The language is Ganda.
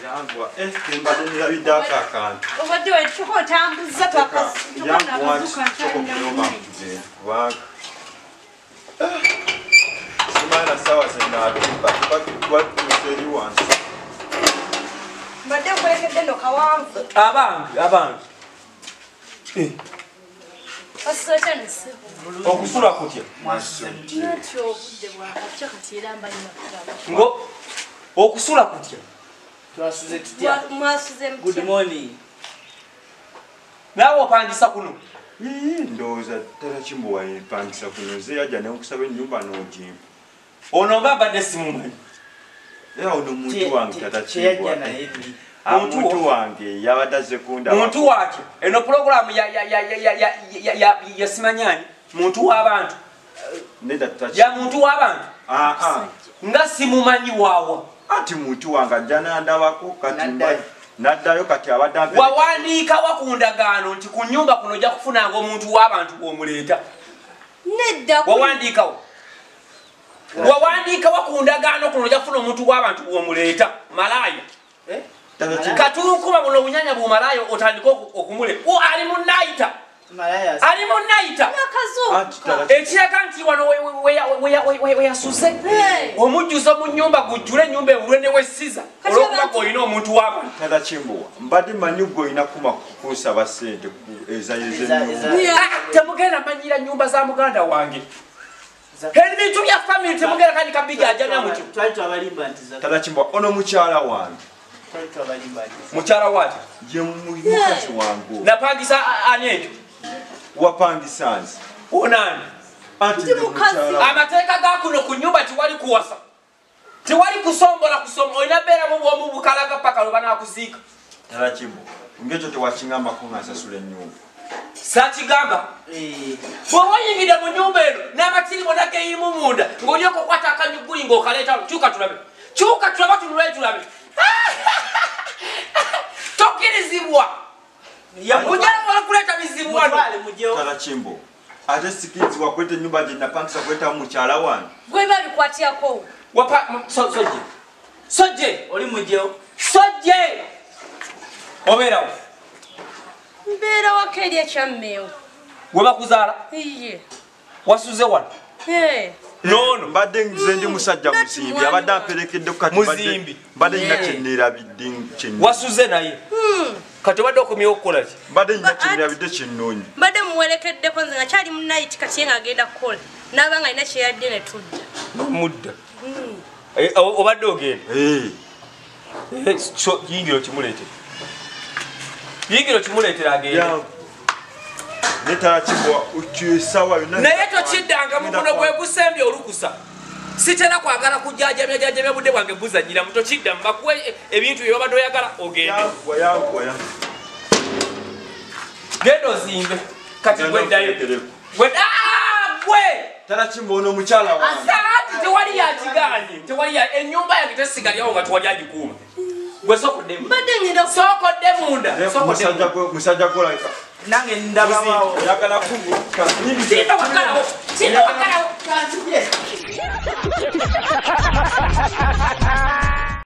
Yangwa mbadde nirabiddako akantu. Obadde wetuko otambuza Simaana ssaawa zennaatuuka eri wansi. mbadde nkulekedde no kawanvu. Abange. Okusula kutya? Ngo okusula kutya? Twasuze tutya? Good morning. Naawe opangisa kuno? Ndowooza Tarakimbwa wayepangisa kuno ze yajja nekusaba ennyumba n'ogimba. Ono nga abadde simumanyi. Era ono muntu wange Tarakimbwa. Omuntu wange yabadde azze kunda. Muntu waaki? Eno pulogulaamu yasimanyani? Muntu w'abantu? Ya muntu w'abantu? Nga simumanyi waawa. Ati muntu wange ajja nandabako kati naddayo kati abadde ampe. Wawandiikawa ku ndagaano nti ku nnyumba kuno ojja kufunanga omuntu w'abantu bw'omuleeta. Nedda. Wawandiikawa. Wawandiikawa ku ndagaano kuno ojja kufuna omuntu w'abantu bw'omuleeta. Malaaya. Katukuba buno obunyanya bw'omalaaya otandika okumule. Ali mu nayita. Ali mu nayita. Ekiraga nti wano weyasuze. Omujjuzo mu nnyumba gujjule ennyumba ewulwe ne wessiza. Olw'okuba gw'olina omuntu w'abantu. Tarakimbwa mbadde manyi gw'olina kukusaba ssente ez'ennyumba. Temugenda manyira nnyumba za muganda wange. Ebintu bya family temugenda kandi kabija ajamya muti. Tarakimbwa ono mukyala wange. Mukyala wati? Ye mukazi wange. Napangisa ani ekyo? Wapangisa nze. Onani? Amateeka ga kuno ku nnyumba tewali kuwasa. Tewali kusombola olina beera mu bwomu bukalaga paka lwe banaakuziika. Tarakimbwa ng'ekyo tewakingambako ng'asasula ennyumba. Saakigamba? Bw'oba oyingidde mu nnyumba eno n'amatiri gonna geerimu munda ng'olyoka okwata akanyugguli ng'okaleetawo kyuka tulabe. Kyuka tulabe tunule tulabe. Tokkirizibwa. Ojala kuleeta bizibu wano. Tarakimbwa ate sikirizibwa kweta ennyumba gye napangisa kwetamu mukyala wange. Gwe babikwatiyako. Sojje. Oli mujeo. Sojje. Obeerawo. Mbeera wako eri ekyammeewo. We bakuzaala? Iye. Wasuze wano? Nono mbadde nze ndi musajja muzimbi abadde amperekedde kati mbadde nina kyenneerabidde kyennoonyi. Wasuze naye? Kati obadde okomyewo okukola ki? Mbadde nina kyenneerabidde kyennoonyi. Mbadde mumuwerekeddeko nze nga kyali mu nayiti kati ye ng'agenda kukola n'aba nga alina kyeyadde ne tudda. Mudda? Obadde ogenda? Yingiro kimuleetere. Yingiro kimuleetera agenda. Ne Tarakimbwa ukyesawa yonna. Naye tokiddanga mukono gwe gusembye olukusa. Sitera kwagala kujajamya budde bwange buzanyira mutokidda mbakuwe ebintu bye babadde oyagala ogende. Yangwa. Genda ozimbe. Kati gweddayo. Gwe Tarakimbwa ono mukyala wange. Asaati tewali yakigaanye. Tewali ennyumba yange tesigalyawo nga tewali agikuuma. Gwe sokoddemu. Mbadde ngenda sokodde munda. Musajja kolaka. Nange ndabawo. Oyagala kubuuka. Sinda wakalawo.